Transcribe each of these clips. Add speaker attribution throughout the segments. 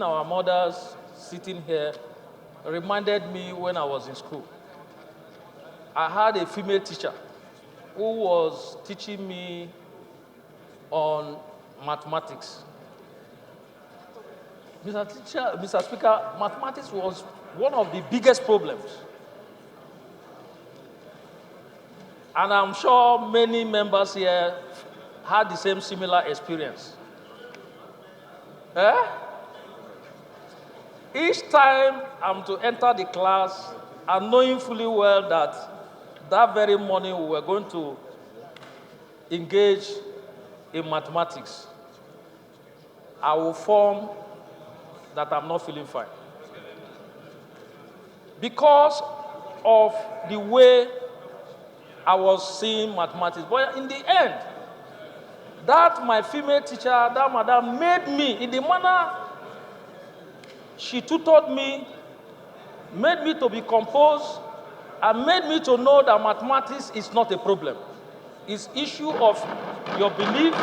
Speaker 1: seeing our mothers sitting here reminded me when I was in school. I had a female teacher who was teaching me on mathematics. Mr. Speaker, mathematics was one of the biggest problems. And I'm sure many members here had the same similar experience. Each time I'm to enter the class, and knowing fully well that that very morning we were going to engage in mathematics, I will form that I'm not feeling fine. Because of the way I was seeing mathematics. But in the end, that my female teacher, that madam, made me, in the manner she tutored me, made me to be composed, and made me to know that mathematics is not a problem. It's issue of your belief,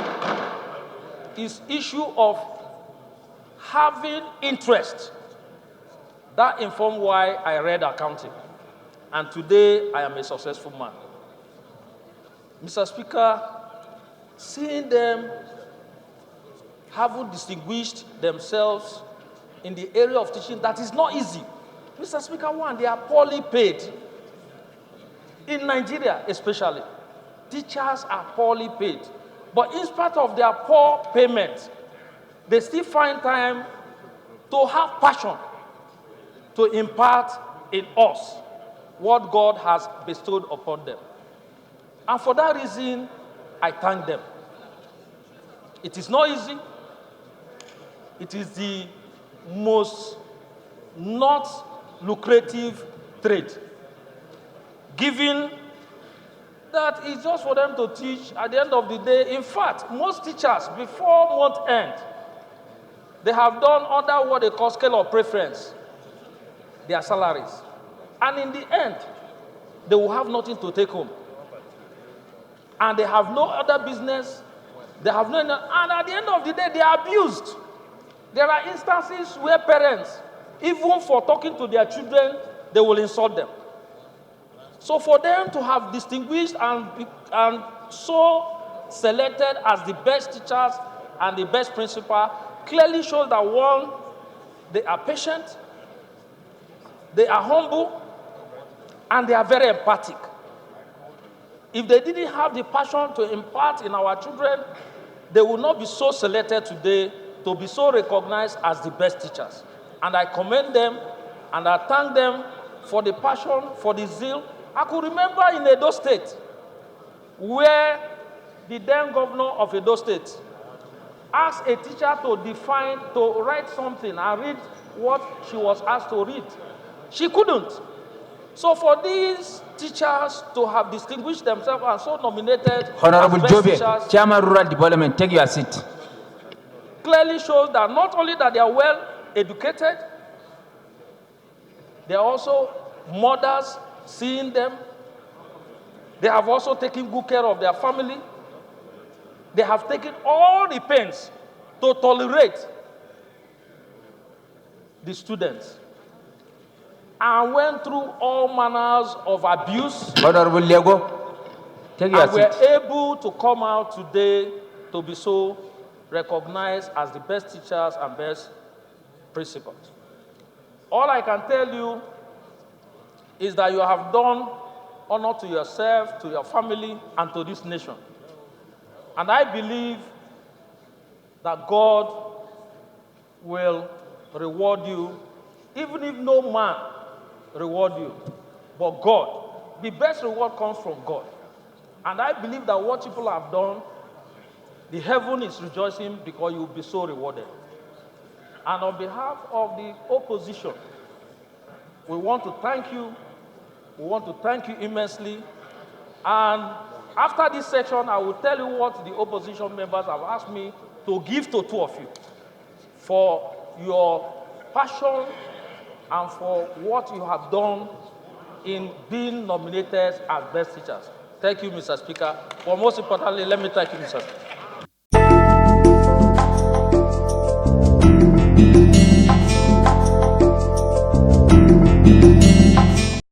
Speaker 1: it's issue of having interest. That informed why I read accounting. And today, I am a successful man. Mr. Speaker, seeing them having distinguished themselves in the area of teaching, that is not easy. Mr. Speaker, one, they are poorly paid. In Nigeria, especially, teachers are poorly paid. But in spite of their poor payment, they still find time to have passion to impart in us what God has bestowed upon them. And for that reason, I thank them. It is not easy. It is the most not lucrative trade. Given that it's just for them to teach at the end of the day. In fact, most teachers, before month end, they have done under what they call scale of preference, their salaries. And in the end, they will have nothing to take home. And they have no other business. They have no, and at the end of the day, they are abused. There are instances where parents, even for talking to their children, they will insult them. So for them to have distinguished and so selected as the best teachers and the best principal clearly shows that, one, they are patient, they are humble, and they are very empathic. If they didn't have the passion to impart in our children, they would not be so selected today to be so recognized as the best teachers. And I commend them and I thank them for the passion, for the zeal. I could remember in Edo State where the then governor of Edo State asked a teacher to write something and read what she was asked to read. She couldn't. So for these teachers to have distinguished themselves and so nominated
Speaker 2: Honorable
Speaker 1: as best
Speaker 2: Jobe,
Speaker 1: teachers,
Speaker 2: Chairman Rural Development, take your seat.
Speaker 1: Clearly shows that not only that they are well educated, they are also mothers seeing them. They have also taken good care of their family. They have taken all the pains to tolerate the students and went through all manners of abuse.
Speaker 2: Honorable Lego, take your
Speaker 1: and
Speaker 2: seat.
Speaker 1: were able to come out today to be so recognized as the best teachers and best principals. All I can tell you is that you have done honor to yourself, to your family, and to this nation. And I believe that God will reward you, even if no man reward you, but God. The best reward comes from God. And I believe that what people have done, the heaven is rejoicing because you will be so rewarded. And on behalf of the opposition, we want to thank you. We want to thank you immensely. And after this section, I will tell you what the opposition members have asked me to give to two of you for your passion and for what you have done in being nominated as best teachers. Thank you, Mr. Speaker. But most importantly, let me thank you, Mr. Speaker.